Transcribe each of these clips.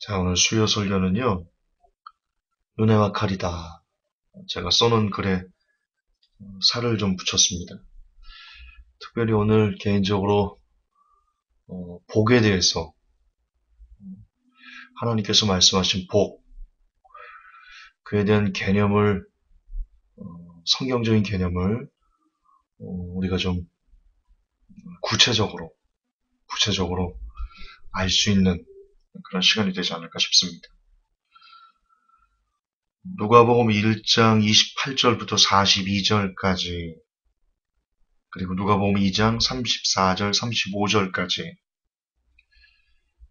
자, 오늘 수요 설교는요, 은혜와 칼이다. 제가 써놓은 글에 살을 좀 붙였습니다. 특별히 오늘 개인적으로 복에 대해서 하나님께서 말씀하신 복, 그에 대한 개념을, 성경적인 개념을 우리가 좀 구체적으로 알 수 있는 그런 시간이 되지 않을까 싶습니다. 누가복음 1장 28절부터 42절까지, 그리고 누가복음 2장 34절, 35절까지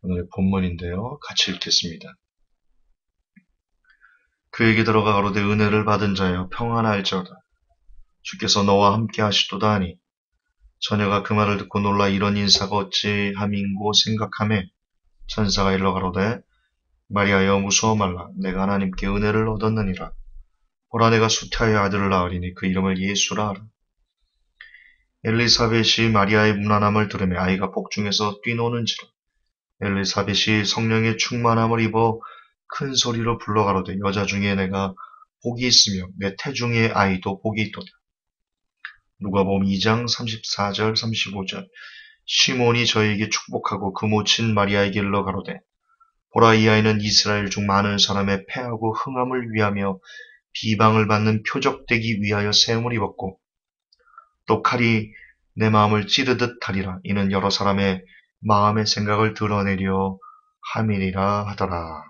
오늘의 본문인데요. 같이 읽겠습니다. 그에게 들어가 가로되 은혜를 받은 자여 평안할지어다. 주께서 너와 함께 하시도다 하니 처녀가 그 말을 듣고 놀라 이런 인사가 어찌함인고 생각하매 천사가 일러 가로되 마리아여 무서워 말라. 내가 하나님께 은혜를 얻었느니라. 보라 내가 수태하여 아들을 낳으리니 그 이름을 예수라 하라. 엘리사벳이 마리아의 문안함을 들으며 아이가 복중에서 뛰노는지라. 엘리사벳이 성령의 충만함을 입어 큰 소리로 불러 가로되 여자 중에 내가 복이 있으며 내 태중의 아이도 복이 있도다. 누가복음 2장 34절 35절 시몬이 저에게 축복하고 그 모친 마리아에게 일러 가로되 보라 이 아이는 이스라엘 중 많은 사람의 패하고 흥함을 위하며 비방을 받는 표적되기 위하여 세움을 입었고 또 칼이 내 마음을 찌르듯 하리라. 이는 여러 사람의 마음의 생각을 드러내려 함이니라 하더라.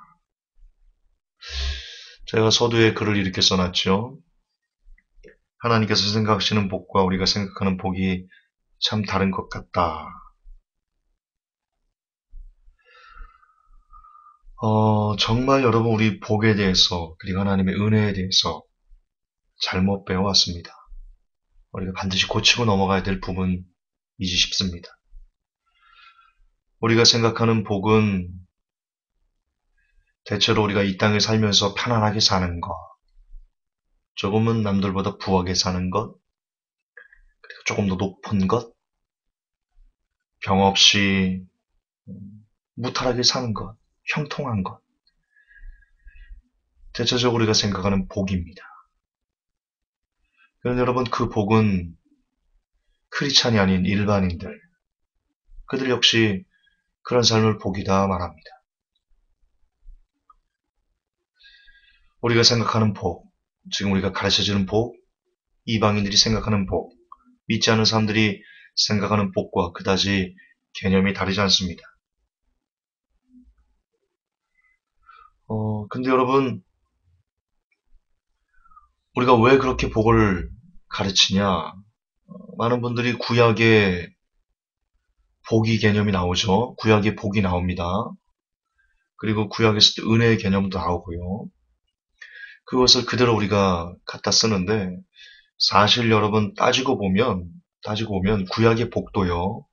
제가 서두에 글을 이렇게 써놨죠. 하나님께서 생각하시는 복과 우리가 생각하는 복이 참 다른 것 같다. 정말 여러분 우리 복에 대해서 그리고 하나님의 은혜에 대해서 잘못 배워왔습니다. 우리가 반드시 고치고 넘어가야 될 부분이지 싶습니다. 우리가 생각하는 복은 대체로 우리가 이 땅에 살면서 편안하게 사는 것, 조금은 남들보다 부하게 사는 것, 그리고 조금 더 높은 것, 병 없이 무탈하게 사는 것, 형통한 것. 대체적으로 우리가 생각하는 복입니다. 그런데 여러분 그 복은 크리스찬이 아닌 일반인들, 그들 역시 그런 삶을 복이다 말합니다. 우리가 생각하는 복, 지금 우리가 가르쳐주는 복, 이방인들이 생각하는 복, 믿지 않는 사람들이 생각하는 복과 그다지 개념이 다르지 않습니다. 근데 여러분, 우리가 왜 그렇게 복을 가르치냐? 많은 분들이 구약의 복이 개념이 나오죠. 구약의 복이 나옵니다. 그리고 구약에서도 은혜의 개념도 나오고요. 그것을 그대로 우리가 갖다 쓰는데, 사실 여러분 따지고 보면 구약의 복도요.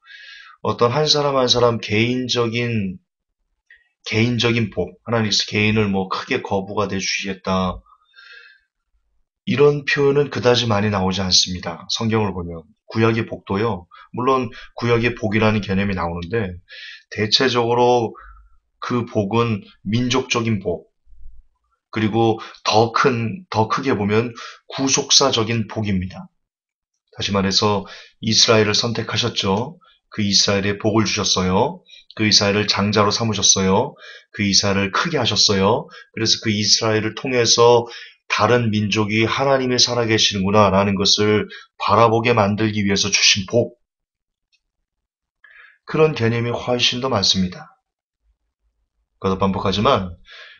어떤 한 사람 한 사람 개인적인 복, 하나님께서 개인을 뭐 크게 거부가 내주시겠다. 이런 표현은 그다지 많이 나오지 않습니다. 성경을 보면. 구약의 복도요. 물론 구약의 복이라는 개념이 나오는데 대체적으로 그 복은 민족적인 복, 그리고 더 크게 보면 구속사적인 복입니다. 다시 말해서 이스라엘을 선택하셨죠. 그 이스라엘에 복을 주셨어요. 그 이스라엘을 장자로 삼으셨어요. 그 이스라엘을 크게 하셨어요. 그래서 그 이스라엘을 통해서 다른 민족이 하나님이 살아계시는구나 라는 것을 바라보게 만들기 위해서 주신 복. 그런 개념이 훨씬 더 많습니다. 그것도 반복하지만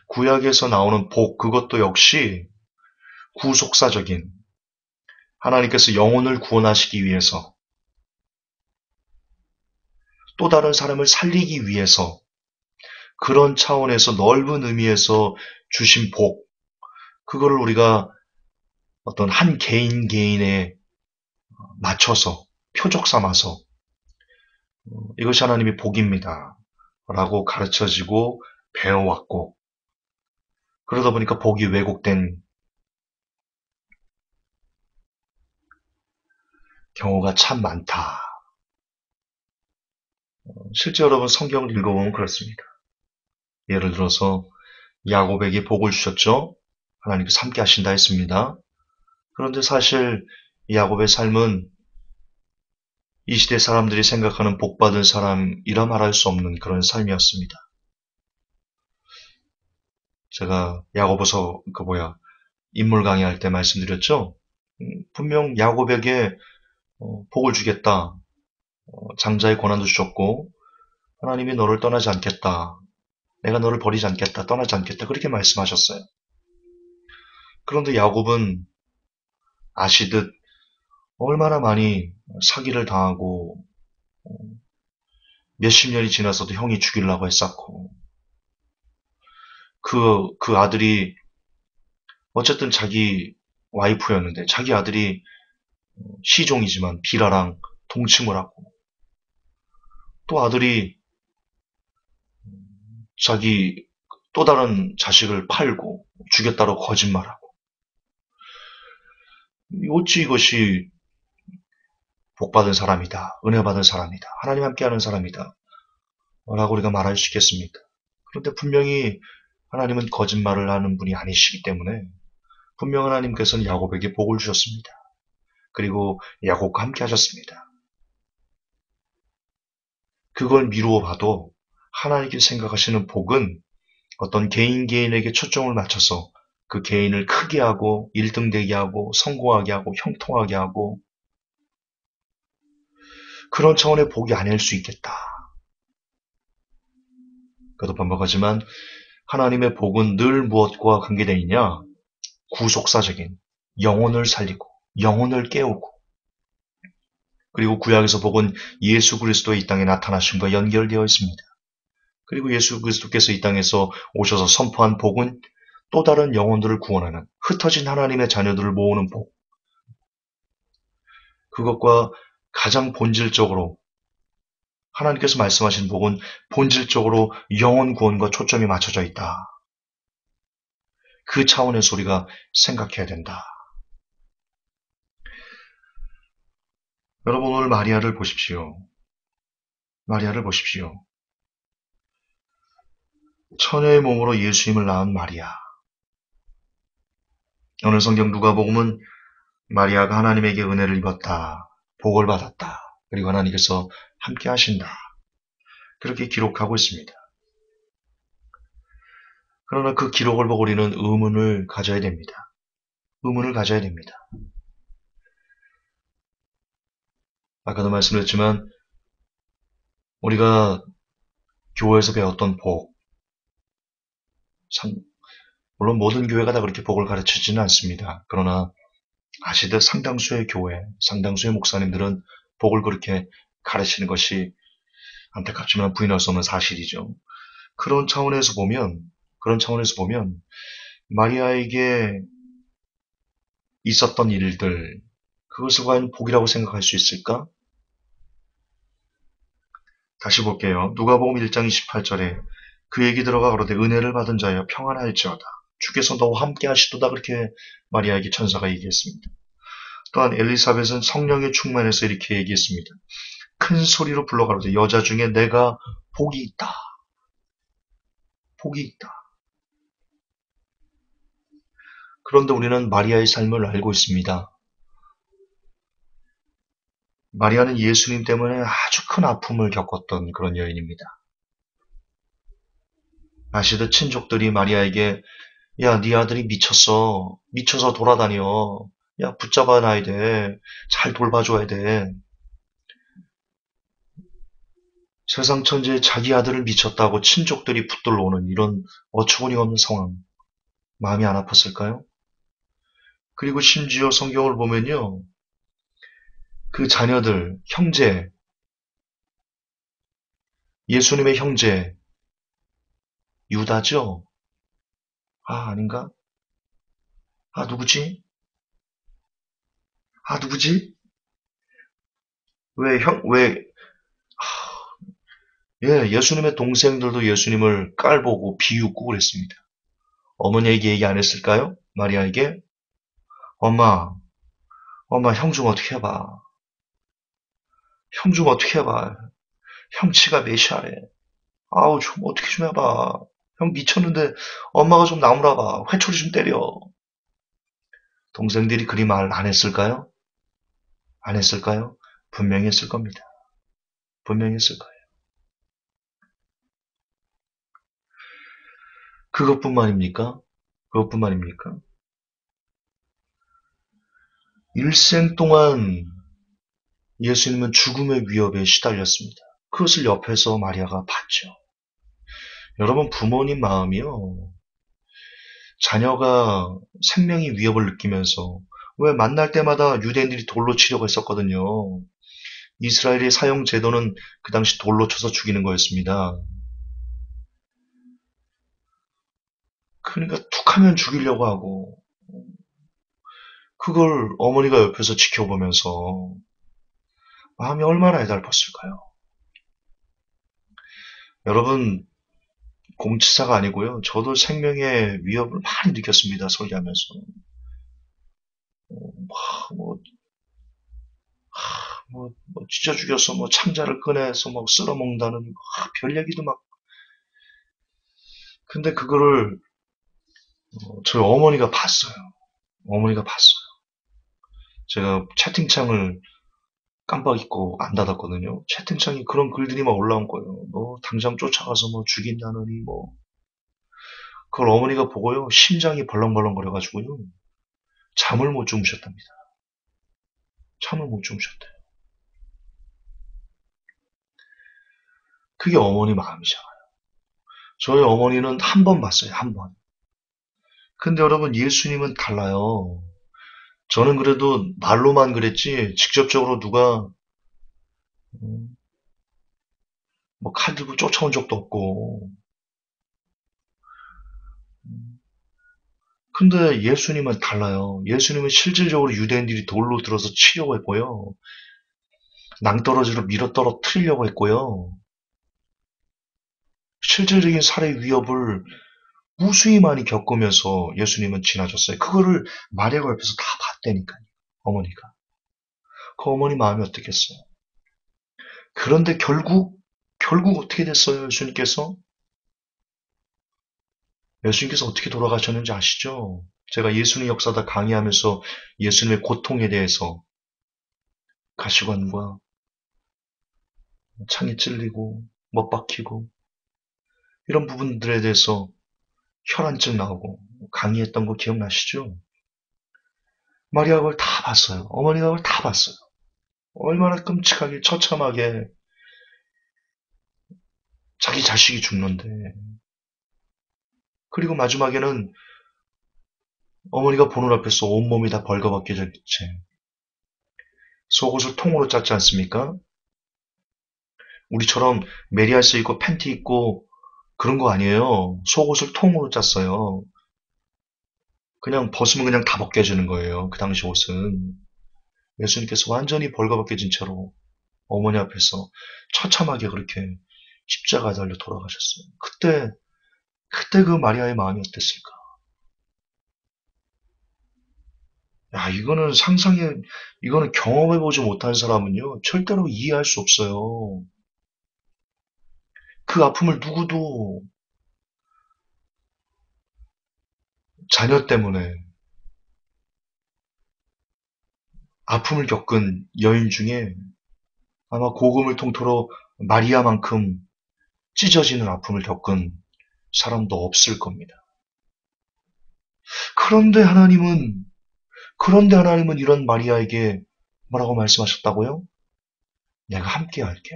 구약에서 나오는 복, 그것도 역시 구속사적인, 하나님께서 영혼을 구원하시기 위해서 또 다른 사람을 살리기 위해서 그런 차원에서 넓은 의미에서 주신 복, 그거를 우리가 어떤 한 개인에 맞춰서 표적 삼아서 이것이 하나님의 복입니다 라고 가르쳐지고 배워왔고, 그러다 보니까 복이 왜곡된 경우가 참 많다. 실제 여러분 성경을 읽어보면 그렇습니다. 예를 들어서 야곱에게 복을 주셨죠? 하나님께서 함께 하신다 했습니다. 그런데 사실 야곱의 삶은 이 시대 사람들이 생각하는 복받은 사람이라 말할 수 없는 그런 삶이었습니다. 제가 야고보서 인물 강의할 때 말씀드렸죠? 분명 야곱에게 복을 주겠다. 장자의 권한도 주셨고 하나님이 너를 떠나지 않겠다. 내가 너를 버리지 않겠다. 떠나지 않겠다. 그렇게 말씀하셨어요. 그런데 야곱은 아시듯 얼마나 많이 사기를 당하고 몇십 년이 지나서도 형이 죽이려고 했었고 그 아들이 어쨌든 자기 와이프였는데 자기 아들이 시종이지만 비라랑 동침을 하고 또 아들이 자기 또 다른 자식을 팔고 죽였다고 거짓말하고 어찌 이것이 복받은 사람이다, 은혜 받은 사람이다, 하나님 함께하는 사람이다 라고 우리가 말할 수 있겠습니까? 그런데 분명히 하나님은 거짓말을 하는 분이 아니시기 때문에 분명 하나님께서는 야곱에게 복을 주셨습니다. 그리고 야곱과 함께 하셨습니다. 그걸 미루어 봐도 하나님께서 생각하시는 복은 어떤 개인에게 초점을 맞춰서 그 개인을 크게 하고 1등 되게 하고 성공하게 하고 형통하게 하고 그런 차원의 복이 아닐 수 있겠다. 그래도 반복하지만 하나님의 복은 늘 무엇과 관계되어 있냐? 구속사적인 영혼을 살리고 영혼을 깨우고 그리고 구약에서 복은 예수 그리스도의 이 땅에 나타나심과 연결되어 있습니다. 그리고 예수 그리스도께서 이 땅에서 오셔서 선포한 복은 또 다른 영혼들을 구원하는 흩어진 하나님의 자녀들을 모으는 복. 그것과 가장 본질적으로 하나님께서 말씀하신 복은 본질적으로 영혼 구원과 초점이 맞춰져 있다. 그 차원에서 우리가 생각해야 된다. 여러분 오늘 마리아를 보십시오. 마리아를 보십시오. 처녀의 몸으로 예수님을 낳은 마리아. 오늘 성경 누가복음은 마리아가 하나님에게 은혜를 입었다. 복을 받았다. 그리고 하나님께서 함께 하신다. 그렇게 기록하고 있습니다. 그러나 그 기록을 보고 우리는 의문을 가져야 됩니다. 의문을 가져야 됩니다. 아까도 말씀드렸지만 우리가 교회에서 배웠던 복, 물론 모든 교회가 다 그렇게 복을 가르치지는 않습니다. 그러나 아시듯 상당수의 교회, 상당수의 목사님들은 복을 그렇게 가르치는 것이 안타깝지만 부인할 수 없는 사실이죠. 그런 차원에서 보면 마리아에게 있었던 일들, 그것을 과연 복이라고 생각할 수 있을까? 다시 볼게요. 누가복음 1장 28절에 그에게 들어가 가로되 은혜를 받은 자여 평안할지어다. 주께서 너와 함께 하시도다. 그렇게 마리아에게 천사가 얘기했습니다. 또한 엘리사벳은 성령의 충만해서 이렇게 얘기했습니다. 큰 소리로 불러 가로되 여자 중에 내가 복이 있다. 복이 있다. 그런데 우리는 마리아의 삶을 알고 있습니다. 마리아는 예수님 때문에 아주 큰 아픔을 겪었던 그런 여인입니다. 아시듯 친족들이 마리아에게 야, 네 아들이 미쳤어. 미쳐서 돌아다녀. 야, 붙잡아 놔야 돼. 잘 돌봐줘야 돼. 세상 천지에 자기 아들을 미쳤다고 친족들이 붙들러 오는 이런 어처구니 없는 상황. 마음이 안 아팠을까요? 그리고 심지어 성경을 보면요. 그 자녀들, 형제, 예수님의 형제, 유다죠? 아, 아닌가? 아, 누구지? 아, 누구지? 왜, 예, 예수님의 동생들도 예수님을 깔보고 비웃고 그랬습니다. 어머니에게 얘기 안 했을까요? 마리아에게? 엄마, 엄마, 형 좀 어떻게 해봐. 형 좀 어떻게 해봐. 형치가 메시아래. 아우, 좀 어떻게 좀 해봐. 형 미쳤는데 엄마가 좀 나무라 봐. 회초리 좀 때려. 동생들이 그리 말 안 했을까요? 안 했을까요? 분명히 했을 겁니다. 분명히 했을 거예요. 그것뿐만입니까? 그것뿐만입니까? 일생 동안 예수님은 죽음의 위협에 시달렸습니다. 그것을 옆에서 마리아가 봤죠. 여러분, 부모님 마음이요. 자녀가 생명의 위협을 느끼면서 왜 만날 때마다 유대인들이 돌로 치려고 했었거든요. 이스라엘의 사형 제도는 그 당시 돌로 쳐서 죽이는 거였습니다. 그러니까 툭 하면 죽이려고 하고 그걸 어머니가 옆에서 지켜보면서 마음이 얼마나 애달팠을까요? 여러분, 공치사가 아니고요. 저도 생명의 위협을 많이 느꼈습니다. 설계하면서. 뭐, 찢어 죽여서 창자를 꺼내서 쓸어먹는다는 별 얘기도 막. 근데 그거를 저희 어머니가 봤어요. 어머니가 봤어요. 제가 채팅창을 깜빡 잊고 안 닫았거든요. 채팅창에 그런 글들이 막 올라온 거예요. 당장 쫓아가서 죽인다느니 그걸 어머니가 보고요. 심장이 벌렁벌렁 거려가지고요. 잠을 못 주무셨답니다. 잠을 못 주무셨대요. 그게 어머니 마음이잖아요. 저희 어머니는 한 번 봤어요. 한 번. 근데 여러분 예수님은 달라요. 저는 그래도 말로만 그랬지 직접적으로 누가 칼 들고 쫓아온 적도 없고. 근데 예수님은 달라요. 예수님은 실질적으로 유대인들이 돌로 들어서 치려고 했고요. 낭떠러지로 밀어 떨어뜨리려고 했고요. 실질적인 살해 위협을 무수히 많이 겪으면서 예수님은 지나셨어요. 그거를 마리아가 옆에서 다 봤다니까요. 어머니가. 그 어머니 마음이 어떻겠어요? 그런데 결국 어떻게 됐어요? 예수님께서 어떻게 돌아가셨는지 아시죠? 제가 예수님 역사다 강의하면서 예수님의 고통에 대해서 가시관과 창에 찔리고 못 박히고 이런 부분들에 대해서 혈안증 나오고 강의했던 거 기억나시죠? 마리아가 그걸 다 봤어요. 어머니가 그걸 다 봤어요. 얼마나 끔찍하게 처참하게 자기 자식이 죽는데. 그리고 마지막에는 어머니가 보는 앞에서 온몸이 다 벌거벗겨진 채 속옷을 통으로 짰지 않습니까? 우리처럼 메리아스 입고 팬티 입고 그런 거 아니에요. 속옷을 통으로 짰어요. 그냥 벗으면 그냥 다 벗겨지는 거예요. 그 당시 옷은. 예수님께서 완전히 벌거벗겨진 채로 어머니 앞에서 처참하게 그렇게 십자가에 달려 돌아가셨어요. 그때 그 마리아의 마음이 어땠을까? 야, 이거는 경험해보지 못한 사람은요, 절대로 이해할 수 없어요. 그 아픔을 누구도 자녀 때문에 아픔을 겪은 여인 중에 아마 고금을 통틀어 마리아만큼 찢어지는 아픔을 겪은 사람도 없을 겁니다. 그런데 하나님은, 그런데 하나님은 이런 마리아에게 뭐라고 말씀하셨다고요? 내가 함께 할게.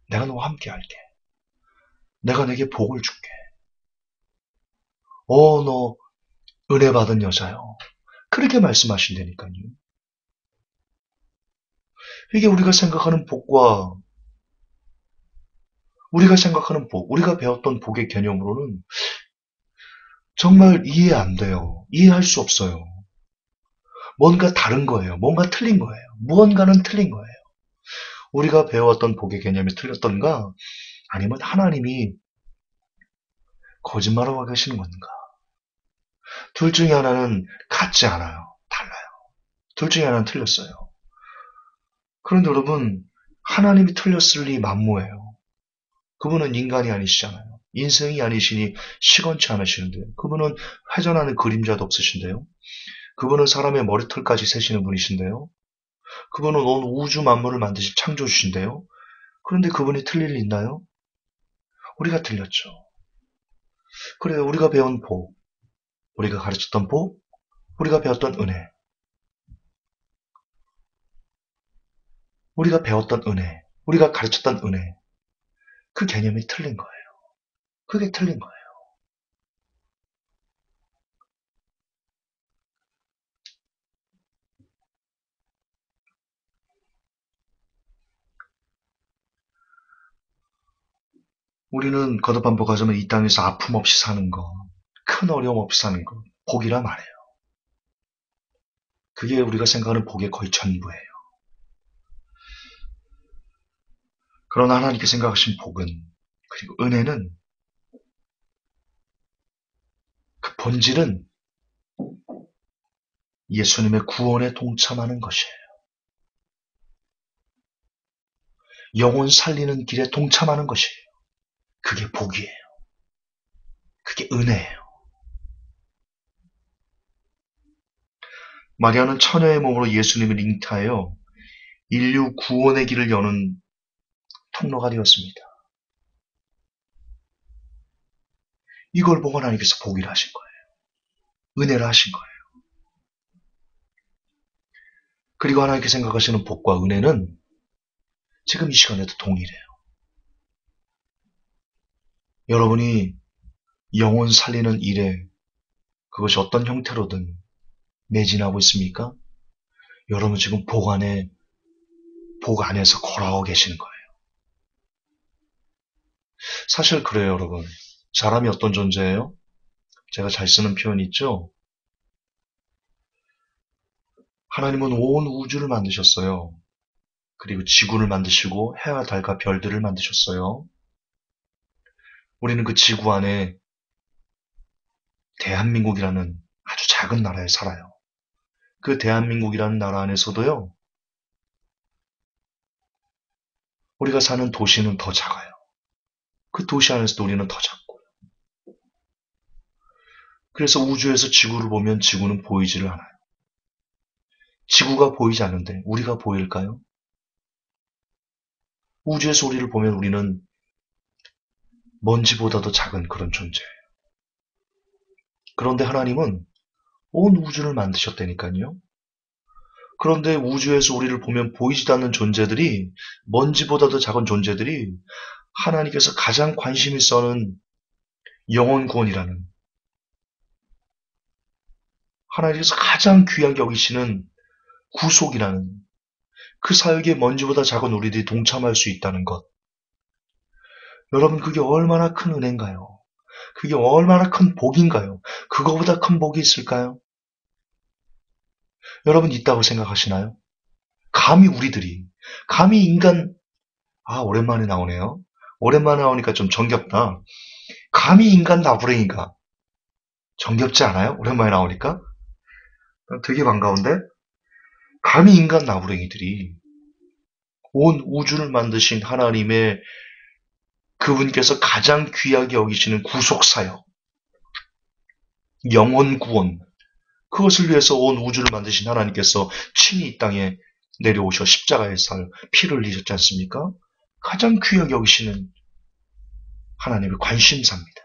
내가 너와 함께 할게. 내가 내게 복을 줄게. 너 은혜 받은 여자요. 그렇게 말씀하신다니까요. 이게 우리가 생각하는 복, 우리가 배웠던 복의 개념으로는 정말 이해 안 돼요. 이해할 수 없어요. 뭔가 다른 거예요. 뭔가 틀린 거예요. 무언가는 틀린 거예요. 우리가 배웠던 복의 개념이 틀렸던가 아니면 하나님이 거짓말하고 계시는 건가. 둘 중에 하나는 같지 않아요. 달라요. 둘 중에 하나는 틀렸어요. 그런데 여러분, 하나님이 틀렸을 리 만무해요. 그분은 인간이 아니시잖아요. 인생이 아니시니 시건치 않으시는데요. 그분은 회전하는 그림자도 없으신데요. 그분은 사람의 머리털까지 세시는 분이신데요. 그분은 온 우주 만물을 만드신 창조주신데요. 그런데 그분이 틀릴 일 있나요? 우리가 틀렸죠. 그래요. 우리가 배운 복, 우리가 가르쳤던 복, 우리가 배웠던 은혜, 우리가 배웠던 은혜, 우리가 가르쳤던 은혜, 그 개념이 틀린 거예요. 그게 틀린 거예요. 우리는 거듭반복하자면 이 땅에서 아픔 없이 사는 거, 큰 어려움 없이 사는 거, 복이라 말해요. 그게 우리가 생각하는 복의 거의 전부예요. 그러나 하나님께 생각하신 복은, 그리고 은혜는, 그 본질은 예수님의 구원에 동참하는 것이에요. 영혼 살리는 길에 동참하는 것이에요. 그게 복이에요. 그게 은혜예요. 마리아는 처녀의 몸으로 예수님을 잉태하여 인류 구원의 길을 여는 통로가 되었습니다. 이걸 보고 하나님께서 복이라 하신 거예요. 은혜라 하신 거예요. 그리고 하나님께 생각하시는 복과 은혜는 지금 이 시간에도 동일해요. 여러분이 영혼 살리는 일에 그것이 어떤 형태로든 매진하고 있습니까? 여러분 지금 복 안에서 걸어가고 계시는 거예요. 사실 그래요, 여러분. 사람이 어떤 존재예요? 제가 잘 쓰는 표현이 있죠? 하나님은 온 우주를 만드셨어요. 그리고 지구를 만드시고 해와 달과 별들을 만드셨어요. 우리는 그 지구 안에 대한민국이라는 아주 작은 나라에 살아요. 그 대한민국이라는 나라 안에서도요, 우리가 사는 도시는 더 작아요. 그 도시 안에서도 우리는 더 작고요. 그래서 우주에서 지구를 보면 지구는 보이지를 않아요. 지구가 보이지 않는데 우리가 보일까요? 우주에서 우리를 보면 우리는 먼지보다도 작은 그런 존재예요. 그런데 하나님은 온 우주를 만드셨다니까요. 그런데 우주에서 우리를 보면 보이지도 않는 존재들이, 먼지보다도 작은 존재들이 하나님께서 가장 관심 있어하는 영혼 구원이라는, 하나님께서 가장 귀하게 여기시는 구속이라는 그 사역에 먼지보다 작은 우리들이 동참할 수 있다는 것. 여러분, 그게 얼마나 큰 은혜인가요? 그게 얼마나 큰 복인가요? 그거보다 큰 복이 있을까요? 여러분 있다고 생각하시나요? 감히 인간, 오랜만에 나오네요. 오랜만에 나오니까 좀 정겹다. 감히 인간 나부랭이가 정겹지 않아요? 오랜만에 나오니까? 되게 반가운데? 감히 인간 나부랭이들이 온 우주를 만드신 하나님의, 그분께서 가장 귀하게 여기시는 구속사역, 영혼 구원, 그것을 위해서 온 우주를 만드신 하나님께서 친히 이 땅에 내려오셔 십자가에서 피를 흘리셨지 않습니까? 가장 귀하게 여기시는 하나님의 관심사입니다.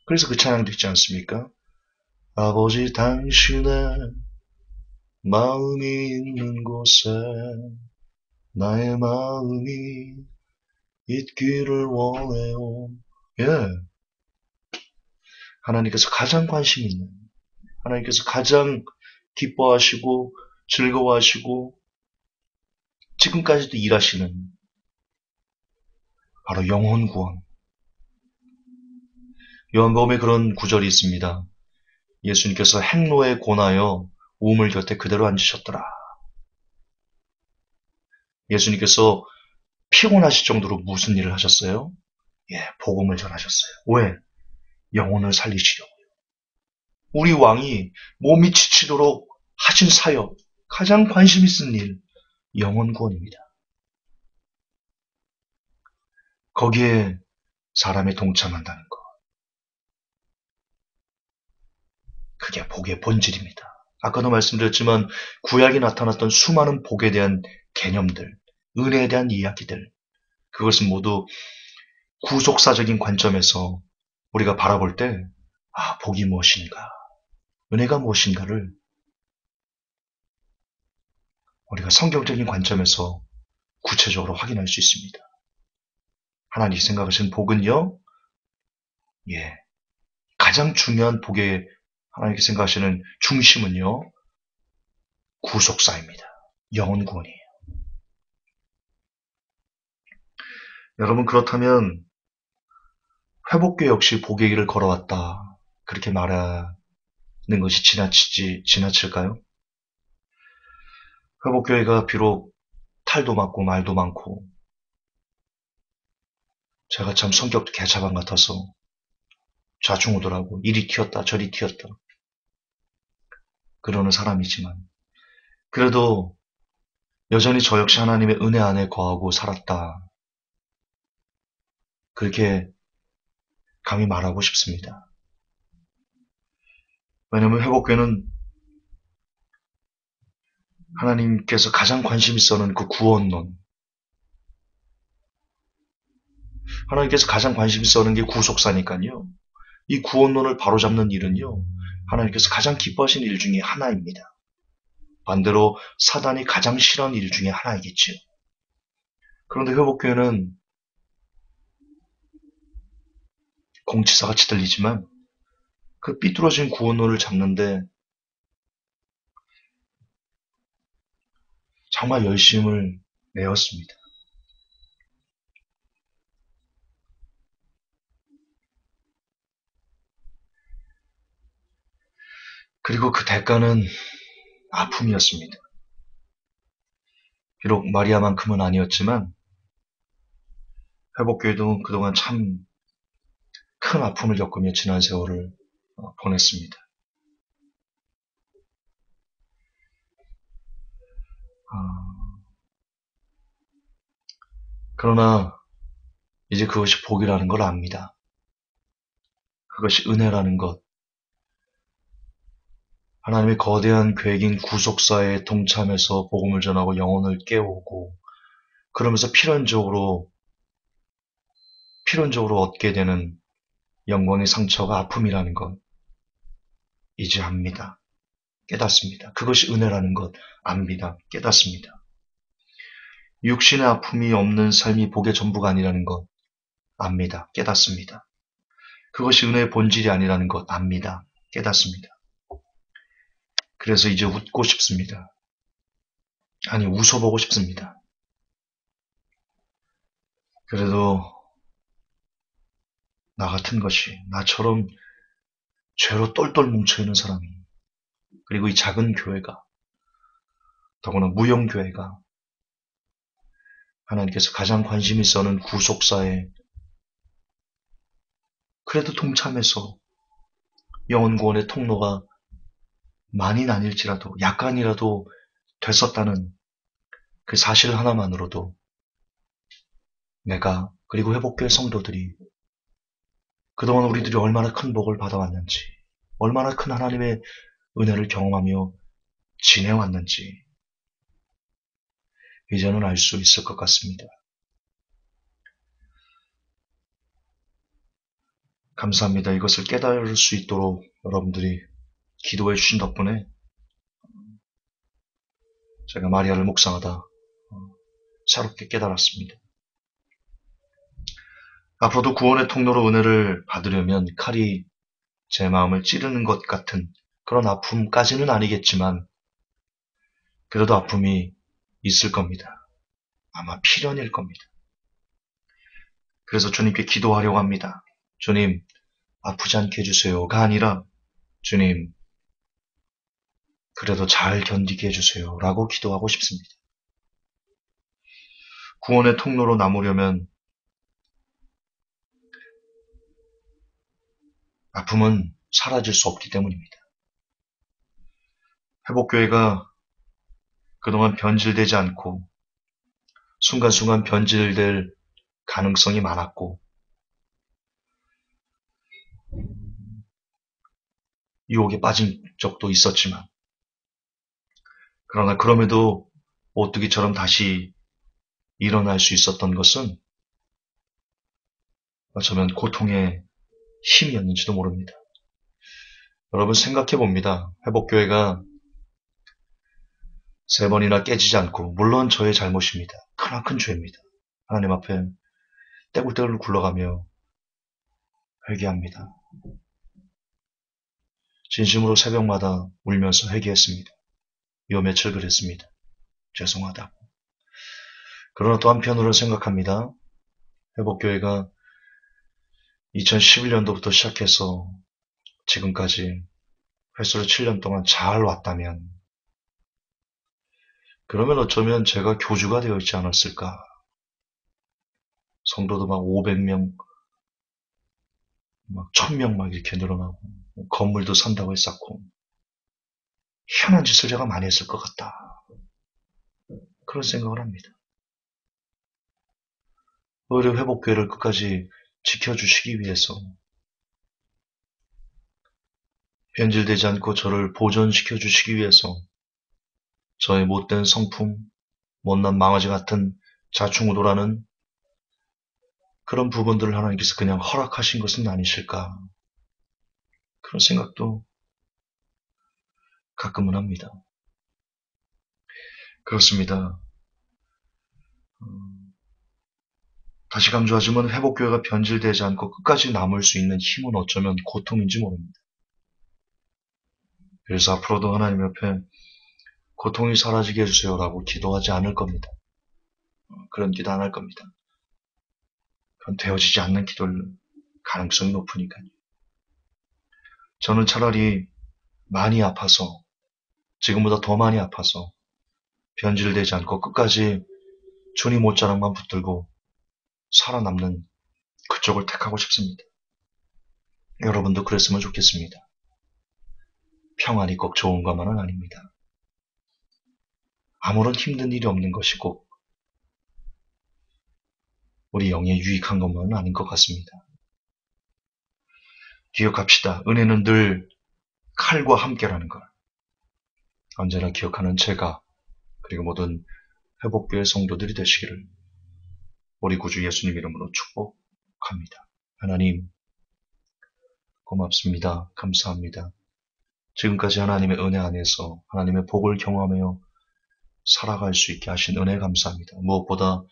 그래서 그 찬양도 있지 않습니까? 아버지 당신의 마음이 있는 곳에 나의 마음이 있기를 원해요. 예. 하나님께서 가장 관심 있는, 하나님께서 가장 기뻐하시고 즐거워하시고 지금까지도 일하시는 바로 영혼 구원. 요한복음에 그런 구절이 있습니다. 예수님께서 행로에 고나여 우물 곁에 그대로 앉으셨더라. 예수님께서 피곤하실 정도로 무슨 일을 하셨어요? 복음을 전하셨어요. 왜? 영혼을 살리시려고요. 우리 왕이 몸이 지치도록 하신 사역, 가장 관심 있는 일, 영혼 구원입니다. 거기에 사람이 동참한다는 것. 그게 복의 본질입니다. 아까도 말씀드렸지만 구약에 나타났던 수많은 복에 대한 개념들, 은혜에 대한 이야기들, 그것은 모두 구속사적인 관점에서 우리가 바라볼 때, 복이 무엇인가, 은혜가 무엇인가를 우리가 성경적인 관점에서 구체적으로 확인할 수 있습니다. 하나님이 생각하신 복은요, 가장 중요한 복의 하나님께 생각하시는 중심은요, 구속사입니다. 영혼 구원이에요. 여러분, 그렇다면 회복교회 역시 복의 길을 걸어왔다, 그렇게 말하는 것이 지나칠까요? 회복교회가 비록 탈도 많고 말도 많고 제가 참 성격도 개차반 같아서 좌충우돌하고 이리 튀었다 저리 튀었다 그러는 사람이지만, 그래도 여전히 저 역시 하나님의 은혜 안에 거하고 살았다, 그렇게 감히 말하고 싶습니다. 왜냐하면 회복교회는 하나님께서 가장 관심 있어하는 그 구원론, 하나님께서 가장 관심 있어하는 게 구속사니까요. 이 구원론을 바로잡는 일은요, 하나님께서 가장 기뻐하시는 일 중에 하나입니다. 반대로 사단이 가장 싫어하는 일 중에 하나이겠지요. 그런데 회복교회는 공치사같이 들리지만 그 삐뚤어진 구원론을 잡는데 정말 열심을 내었습니다. 그리고 그 대가는 아픔이었습니다. 비록 마리아만큼은 아니었지만 회복교회도 그동안 참 큰 아픔을 겪으며 지난 세월을 보냈습니다. 그러나 이제 그것이 복이라는 걸 압니다. 그것이 은혜라는 것, 하나님의 거대한 계획인 구속사에 동참해서 복음을 전하고 영혼을 깨우고, 그러면서 필연적으로 얻게 되는 영광의 상처가 아픔이라는 것, 이제 압니다. 깨닫습니다. 그것이 은혜라는 것 압니다. 깨닫습니다. 육신의 아픔이 없는 삶이 복의 전부가 아니라는 것 압니다. 깨닫습니다. 그것이 은혜의 본질이 아니라는 것 압니다. 깨닫습니다. 그래서 이제 웃고 싶습니다. 아니, 웃어보고 싶습니다. 그래도 나 같은 것이, 나처럼 죄로 똘똘 뭉쳐있는 사람이, 그리고 이 작은 교회가, 더구나 무용교회가 하나님께서 가장 관심 있어 하는 구속사에 그래도 동참해서 영혼 구원의 통로가 많이 나뉠지라도 약간이라도 됐었다는 그 사실 하나만으로도 내가, 그리고 회복교회 성도들이 그동안 우리들이 얼마나 큰 복을 받아왔는지, 얼마나 큰 하나님의 은혜를 경험하며 지내왔는지 이제는 알 수 있을 것 같습니다. 감사합니다. 이것을 깨달을 수 있도록 여러분들이 기도해 주신 덕분에 제가 마리아를 묵상하다 새롭게 깨달았습니다. 앞으로도 구원의 통로로 은혜를 받으려면 칼이 제 마음을 찌르는 것 같은 그런 아픔까지는 아니겠지만 그래도 아픔이 있을 겁니다. 아마 필연일 겁니다. 그래서 주님께 기도하려고 합니다. 주님, 아프지 않게 해주세요가 아니라 주님, 그래도 잘 견디게 해주세요 라고 기도하고 싶습니다. 구원의 통로로 남으려면 아픔은 사라질 수 없기 때문입니다. 회복교회가 그동안 변질되지 않고 순간순간 변질될 가능성이 많았고 유혹에 빠진 적도 있었지만, 그러나 그럼에도 오뚜기처럼 다시 일어날 수 있었던 것은 어쩌면 고통의 힘이었는지도 모릅니다. 여러분 생각해 봅니다. 회복교회가 3번이나 깨지지 않고, 물론 저의 잘못입니다. 크나큰 죄입니다. 하나님 앞에 떼굴떼굴 굴러가며 회개합니다. 진심으로 새벽마다 울면서 회개했습니다. 요 며칠 그랬습니다. 죄송하다고. 그러나 또 한편으로 생각합니다. 회복교회가 2011년도부터 시작해서 지금까지 횟수로 7년 동안 잘 왔다면, 그러면 어쩌면 제가 교주가 되어 있지 않았을까. 성도도 막 500명, 막 1000명 막 이렇게 늘어나고, 건물도 산다고 했었고, 희한한 짓을 제가 많이 했을 것 같다. 그런 생각을 합니다. 오히려 회복교회를 끝까지 지켜주시기 위해서, 변질되지 않고 저를 보존시켜 주시기 위해서 저의 못된 성품, 못난 망아지 같은 자충우도라는 그런 부분들을 하나님께서 그냥 허락하신 것은 아니실까. 그런 생각도 가끔은 합니다. 그렇습니다. 다시 강조하지만 회복교회가 변질되지 않고 끝까지 남을 수 있는 힘은 어쩌면 고통인지 모릅니다. 그래서 앞으로도 하나님 옆에 고통이 사라지게 해주세요라고 기도하지 않을 겁니다. 그런 기도 안 할 겁니다. 그건 되어지지 않는 기도를 가능성이 높으니까요. 저는 차라리 많이 아파서, 지금보다 더 많이 아파서 변질되지 않고 끝까지 주님 옷자락만 붙들고 살아남는 그쪽을 택하고 싶습니다. 여러분도 그랬으면 좋겠습니다. 평안이 꼭 좋은 것만은 아닙니다. 아무런 힘든 일이 없는 것이 꼭 우리 영에 유익한 것만은 아닌 것 같습니다. 기억합시다. 은혜는 늘 칼과 함께라는 걸 언제나 기억하는 제가, 그리고 모든 회복교회 성도들이 되시기를 우리 구주 예수님 이름으로 축복합니다. 하나님 고맙습니다. 감사합니다. 지금까지 하나님의 은혜 안에서 하나님의 복을 경험하며 살아갈 수 있게 하신 은혜 감사합니다. 무엇보다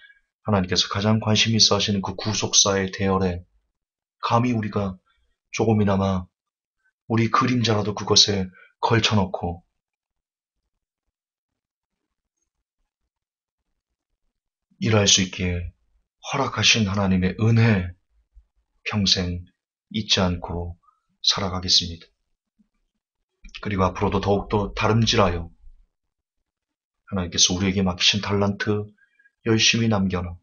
하나님께서 가장 관심 있어 하시는 그 구속사의 대열에 감히 우리가 조금이나마 우리 그림자라도 그것에 걸쳐놓고 일할 수 있기에 허락하신 하나님의 은혜 평생 잊지 않고 살아가겠습니다. 그리고 앞으로도 더욱더 다름질하여 하나님께서 우리에게 맡기신 달란트 열심히 남겨놔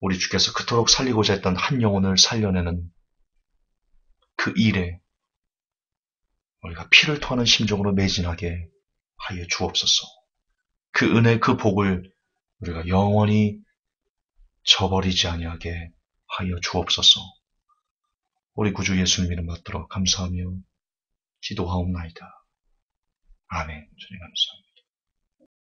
우리 주께서 그토록 살리고자 했던 한 영혼을 살려내는 그 일에 우리가 피를 토하는 심정으로 매진하게 하여 주옵소서. 그 은혜, 그 복을 우리가 영원히 저버리지 아니하게 하여 주옵소서. 우리 구주 예수님 이름 받들어 감사하며 기도하옵나이다. 아멘. 주님 감사합니다.